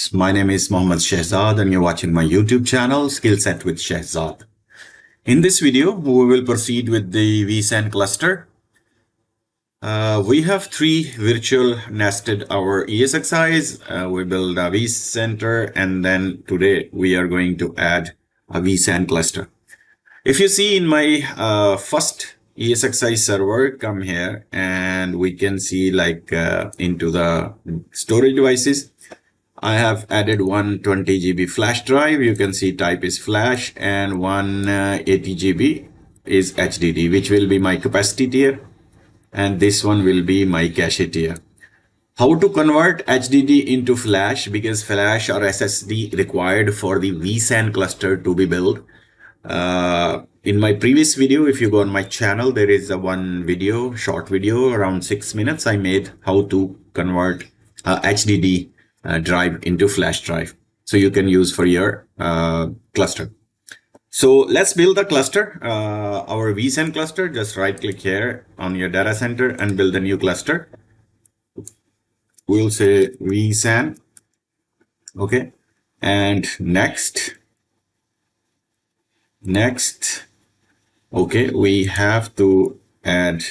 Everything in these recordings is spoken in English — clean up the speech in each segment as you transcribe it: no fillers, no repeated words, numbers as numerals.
friends, my name is Mohammad Shehzad and you're watching my YouTube channel Skillset with Shehzad. In this video, we will proceed with the vSAN cluster. We have three virtual nested our ESXi's. We build a vCenter and then today we are going to add a vSAN cluster. If you see in my first ESXi server, come here and we can see into the storage devices. I have added one 20 GB flash drive. You can see type is flash and one 80 GB is HDD, which will be my capacity tier. And this one will be my cache tier. How to convert HDD into flash, because flash or SSD required for the vSAN cluster to be built. In my previous video, if you go on my channel, there is a short video around 6 minutes. I made how to convert HDD drive into flash drive. So you can use for your cluster. So let's build the cluster, our vSAN cluster. Just right click here on your data center and build a new cluster. We'll say vSAN. Okay. And next. Okay, we have to add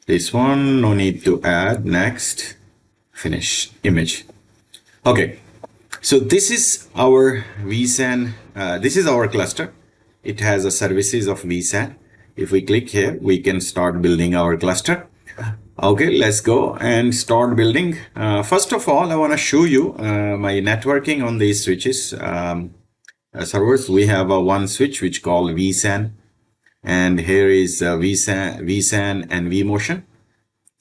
this one. No need to add. Next. Finish image. Okay, so this is our vSAN. This is our cluster. It has a services of vSAN. If we click here, we can start building our cluster. Okay, let's go and start building. First of all, I want to show you my networking on these switches. Servers, we have one switch which called vSAN, and here is vSAN and vMotion.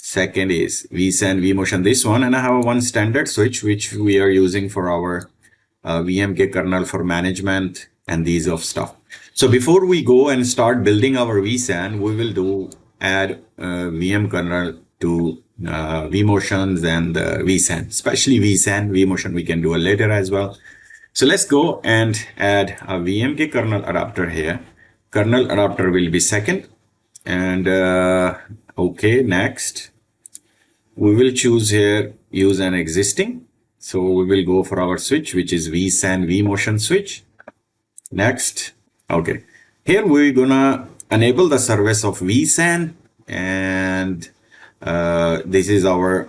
Second is vSAN vMotion, this one, and I have one standard switch which we are using for our VMK kernel for management and these of stuff. So before we go and start building our vSAN, we will add VM kernel to vMotions and vSAN, especially vSAN. vMotion we can do later as well. So let's go and add a VMK kernel adapter here. Kernel adapter will be second. And okay, next. We will choose here, use an existing. So we will go for our switch, which is vSAN vMotion switch. Next. Okay. Here we're gonna enable the service of vSAN, and this is our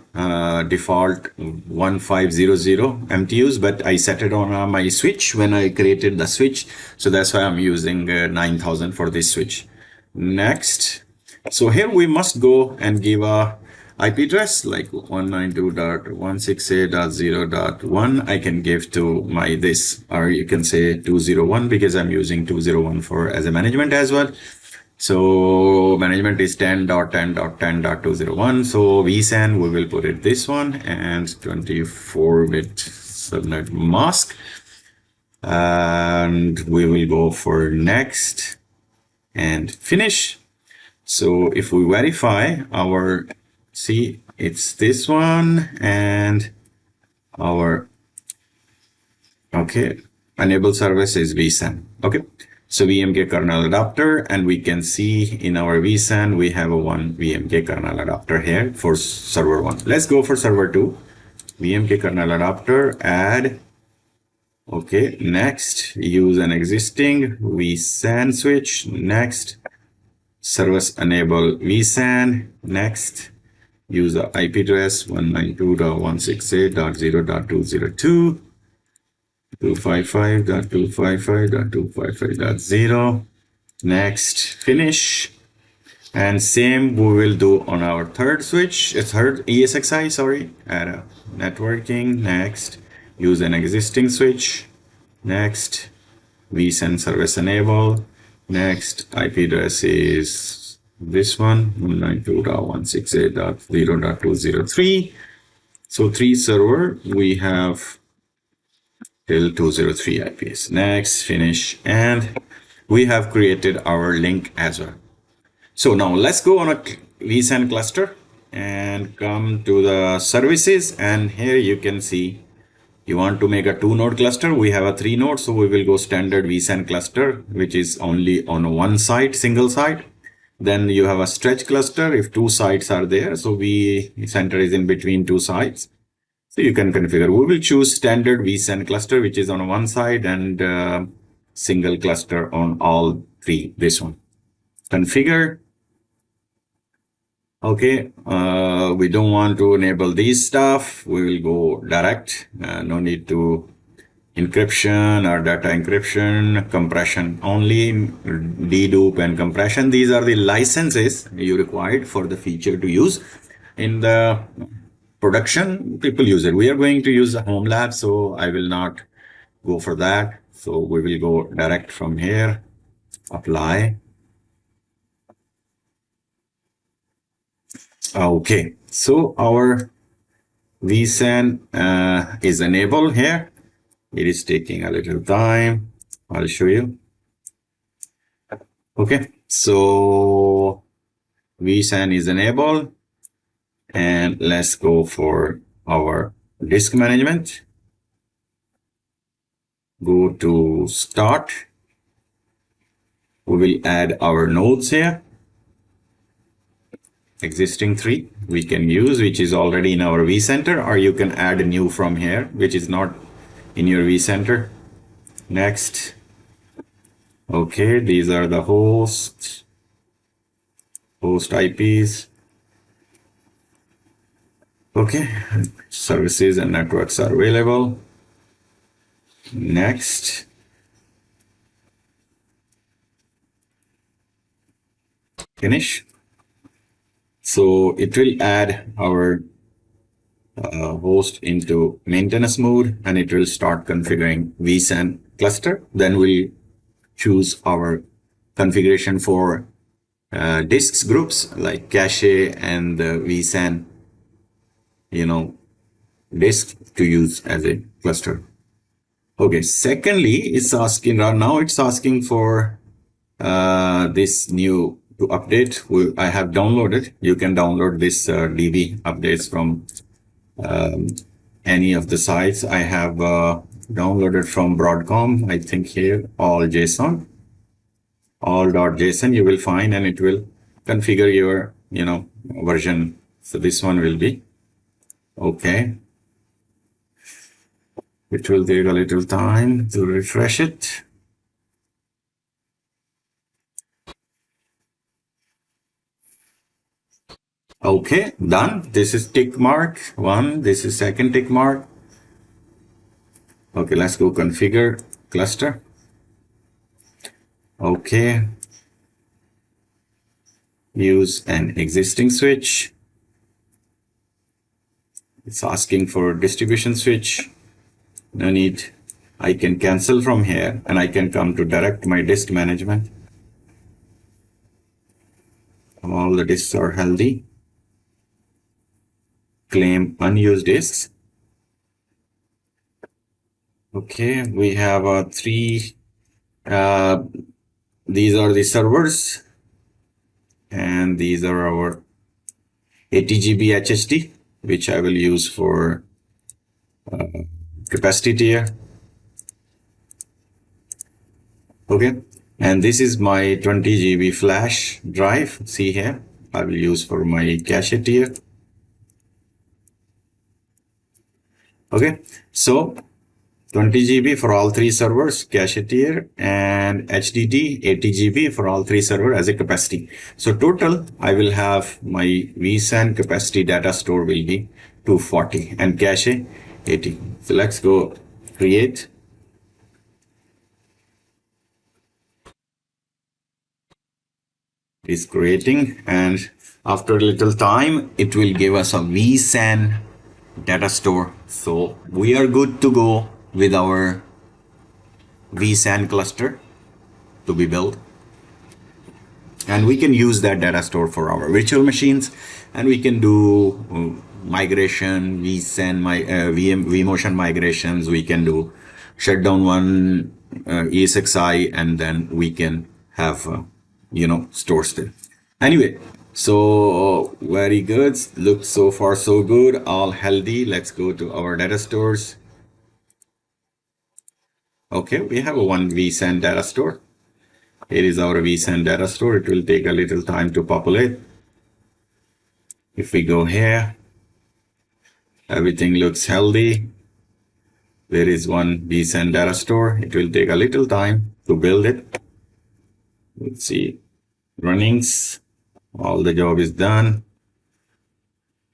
default 1500 MTUs, but I set it on my switch when I created the switch. So that's why I'm using 9000 for this switch. Next. So here we must go and give a IP address like 192.168.0.1. I can give to my this, or you can say 201 because I'm using 201 for as a management as well. So management is 10.10.10.201. So vSAN, we will put it this one, and 24-bit subnet mask. And we will go for next and finish. So if we verify our, see, it's this one and our, okay, enable service is vSAN. Okay. So VMK kernel adapter, and we can see in our vSAN, we have a one VMK kernel adapter here for server one. Let's go for server two. VMK kernel adapter, add. Okay, next, use an existing vSAN switch. Next, service enable vSAN. Next, use the IP address 192.168.0.202. 255.255.255.0. Next, finish. And same we will do on our third switch, third ESXi, sorry, add networking. Next, use an existing switch. Next, vSAN service enable. Next, IP address is this one, 192.168.0.203. So 3 server, we have till 203 IPs. Next, finish, and we have created our link as well. So now let's go on a vSAN cluster and come to the services, and here you can see you want to make a 2-node cluster. We have a 3-node, so we will go standard vSAN cluster, which is only on one side, single side. Then you have a stretch cluster if 2 sides are there, so center is in between 2 sides. So you can configure. We will choose standard vSAN cluster, which is on one side, and single cluster on all three. This one. Configure. Okay, we don't want to enable these stuff. We will go direct. No need to encryption or data encryption, compression only, dedupe and compression. These are the licenses you required for the feature to use. In the production, people use it. We are going to use the home lab, so I will not go for that. So we will go direct from here, apply. Okay, so our vSAN is enabled here. It is taking a little time. I'll show you. Okay, so vSAN is enabled, and let's go for our disk management. Go to start. We will add our nodes here. Existing 3 we can use, which is already in our vCenter, or you can add a new from here, which is not in your vCenter. Next. Okay, these are the host IPs. Okay, services and networks are available. Next. Finish. So it will add our host into maintenance mode, and it will start configuring vSAN cluster. Then we'll choose our configuration for disks groups like cache and the vSAN, disk to use as a cluster. Okay, secondly, it's asking now, it's asking for this new to update. I have downloaded. You can download this DB updates from any of the sites. I have downloaded from Broadcom. I think here all.json you will find, and it will configure your version. So this one will be okay. It will take a little time to refresh it. Okay, done. This is tick mark 1. This is second tick mark. Okay, let's go configure cluster. Okay. Use an existing switch. It's asking for distribution switch. No need. I can cancel from here, and I can come to direct my disk management. All the disks are healthy. Claim unused disks. Okay, we have 3. These are the servers, and these are our 80 GB HSD, which I will use for capacity tier. Okay, and this is my 20 GB flash drive. See here, I will use for my cache tier. Okay, so 20 GB for all 3 servers, cache tier, and HDD 80 GB for all 3 servers as a capacity. So total, I will have my vSAN capacity data store will be 240 and cache 80. So let's go create. It is creating, and after a little time, it will give us a vSAN data store. So we are good to go with our vSAN cluster to be built, and we can use that data store for our virtual machines, and we can do migration, vSAN, vMotion migrations. We can do shutdown one ESXi, and then we can have stores there. Anyway, so very good. Looks so far so good. All healthy. Let's go to our data stores. Okay, we have a one vSAN data store. Here is our vSAN data store. It will take a little time to populate. If we go here, Everything looks healthy. There is one vSAN data store. It will take a little time to build it. Let's see. Runnings. All the job is done.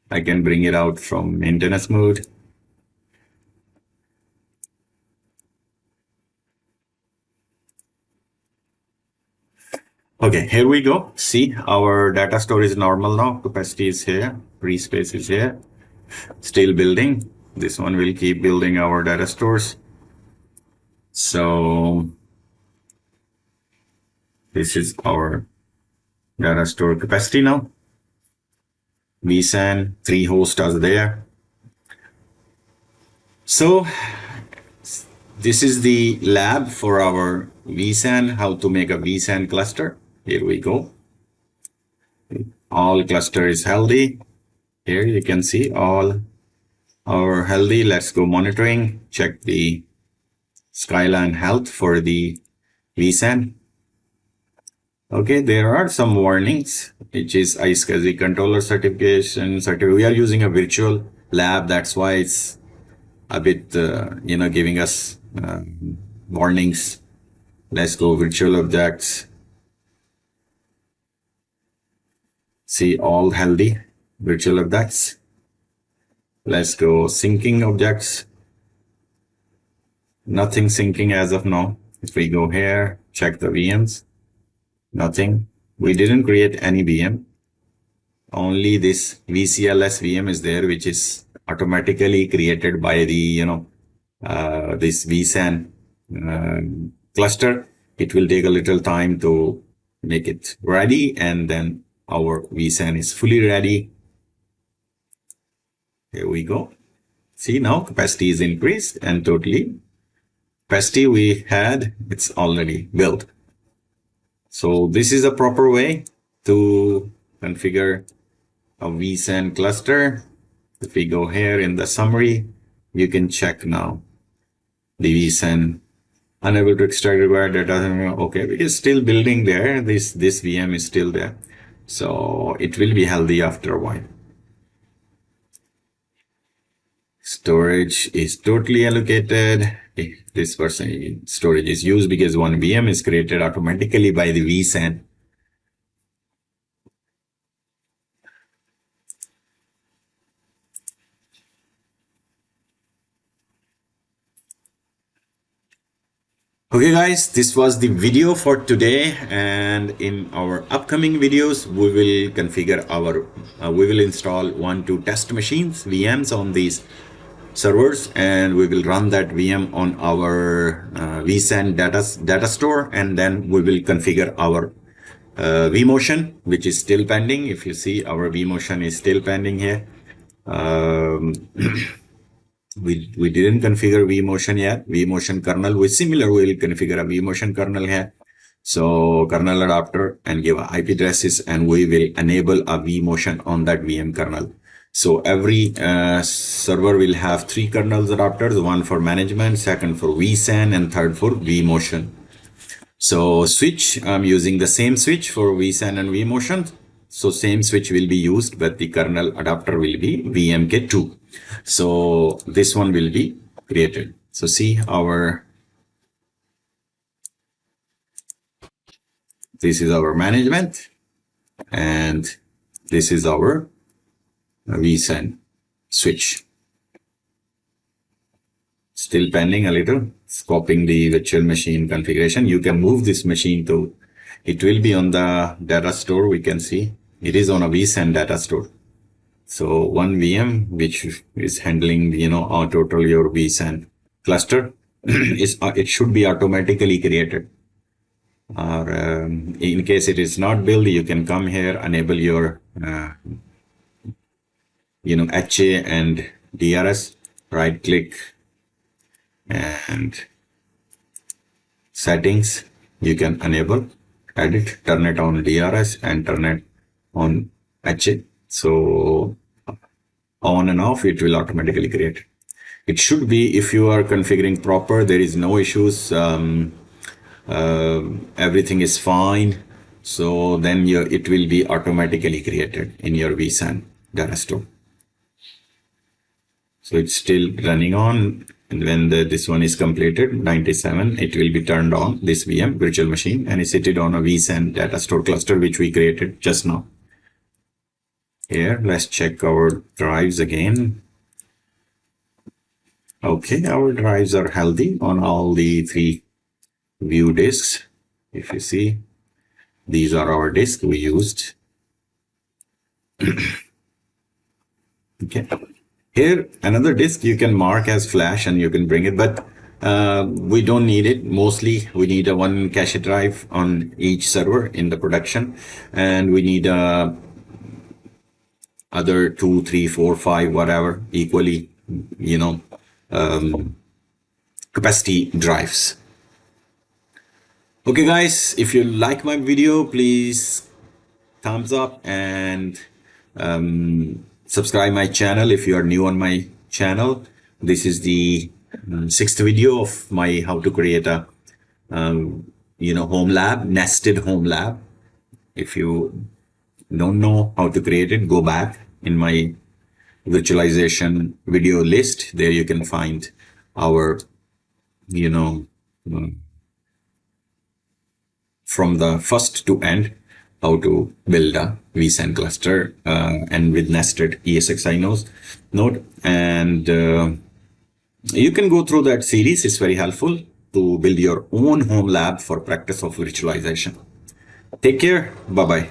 I can bring it out from maintenance mode. Okay, here we go. See, our data store is normal now. Capacity is here. Free space is here. Still building. This one will keep building our data stores. So this is our data store capacity now. vSAN, 3 hosts are there. So this is the lab for our vSAN, how to make a vSAN cluster. Here we go. All cluster is healthy. Here you can see all are healthy. Let's go monitoring, check the Skyline health for the vSAN. Okay, there are some warnings, which is ESXi controller certification. We are using a virtual lab. That's why it's a bit, giving us warnings. Let's go virtual objects. See, all healthy virtual objects. Let's go syncing objects. Nothing syncing as of now. If we go here, check the VMs. Nothing. We didn't create any VM. Only this VCLS VM is there, which is automatically created by the, this vSAN cluster. It will take a little time to make it ready, and then our vSAN is fully ready. Here we go. See, now capacity is increased, and totally capacity we had, it's already built. So this is a proper way to configure a vSAN cluster. If we go here in the summary, you can check now the vSAN unable to extract required data. Okay, it is still building there. This VM is still there. So it will be healthy after a while. Storage is totally allocated. This person storage is used because one VM is created automatically by the vSAN. Okay guys, this was the video for today, and in our upcoming videos we will configure our we will install 1-2 test machines VMs on these servers, and we will run that VM on our vSAN data store, and then we will configure our vMotion, which is still pending. If you see, our vMotion is still pending here. We didn't configure vMotion yet. vMotion kernel with similar, we will configure a vMotion kernel here. So kernel adapter and give IP addresses, and we will enable a vMotion on that VM kernel. So every server will have 3 kernels adapters, one for management, second for vSAN, and third for vMotion. So switch, I'm using the same switch for vSAN and vMotion. So same switch will be used, but the kernel adapter will be VMK2. So this one will be created. So see this is our management, and this is our vSAN switch. Still pending a little. It's copying the virtual machine configuration. You can move this machine to, it will be on the data store. We can see it is on a vSAN data store. So one VM which is handling, total your vSAN cluster is it should be automatically created. Or in case it is not built, you can come here, enable your HA and DRS, right click and settings. You can enable, edit, turn it on DRS and turn it on HA. So on and off, it will automatically create. It should be, if you are configuring proper, there is no issues. Everything is fine. So then it will be automatically created in your vSAN data store. So it's still running on. And when this one is completed, 97, it will be turned on, this VM virtual machine, and it's seated on a vSAN data store cluster, which we created just now. Here, let's check our drives again. Okay, our drives are healthy on all the 3 view disks. If you see, these are our disks we used. Okay. Here, another disk you can mark as flash and you can bring it, but we don't need it. Mostly, we need a 1 cache drive on each server in the production, and we need other 2, 3, 4, 5, whatever, equally, capacity drives. Okay, guys, if you like my video, please thumbs up and subscribe my channel if you are new on my channel. This is the 6th video of my how to create a home lab, nested home lab. If you don't know how to create it, go back in my virtualization video list. There you can find our from the first to end, how to build a vSAN cluster and with nested ESXi node. And you can go through that series. It's very helpful to build your own home lab for practice of virtualization. Take care. Bye-bye.